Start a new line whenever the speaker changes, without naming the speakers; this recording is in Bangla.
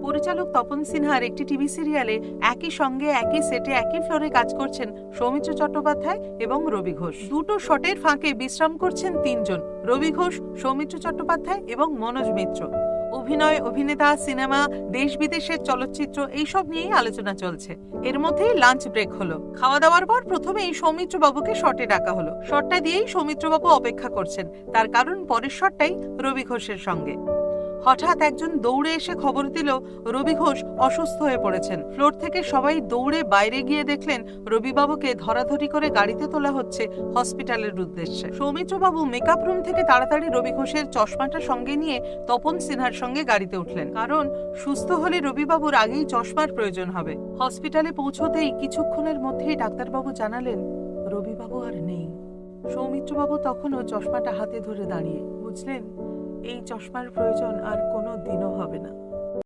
পরিচালক তপন সিনহার একটি টিভি সিরিয়ালে একই সঙ্গে একই সেটে একই ফ্লোরে কাজ করছেন সৌমিত্র চট্টোপাধ্যায় এবং রবি ঘোষ। দুটো শটের ফাঁকে বিশ্রাম করছেন তিনজন, রবি ঘোষ, সৌমিত্র চট্টোপাধ্যায় এবং মনোজ মিত্র। অভিনয়, অভিনেতা, সিনেমা, দেশ বিদেশের চলচ্চিত্র এইসব নিয়েই আলোচনা চলছে। এর মধ্যেই লাঞ্চ ব্রেক হলো। খাওয়া দাওয়ার পর প্রথমেই সৌমিত্র বাবুকে শটে ডাকা হলো। শটটা দিয়েই সৌমিত্র বাবু অপেক্ষা করছেন, তার কারণ পরের শটটাই রবি ঘোষের সঙ্গে। হঠাৎ একজন দৌড়ে এসে খবর দিল রবি ঘোষ অসুস্থ হয়ে পড়েছেন। ফ্লোর থেকে সবাই দৌড়ে বাইরে গিয়ে দেখলেন রবিবাবুকে ধরাধরি করে গাড়িতে তোলা হচ্ছে হসপিটালের উদ্দেশ্যে। সৌমিত্রবাবু মেকআপ রুম থেকে তাড়াতাড়ি রবি ঘোষের চশমাটা সঙ্গে নিয়ে তপন সিনহার সঙ্গে গাড়িতে উঠলেন, কারণ সুস্থ হলে রবিবাবুর আগেই চশমার প্রয়োজন হবে। হসপিটালে পৌঁছতেই কিছুক্ষণের মধ্যেই ডাক্তারবাবু জানালেন রবিবাবু আর নেই। সৌমিত্রবাবু তখনও চশমাটা হাতে ধরে দাঁড়িয়ে, বুঝলেন এই চশমার প্রয়োজন আর কোনো দিনও হবে না।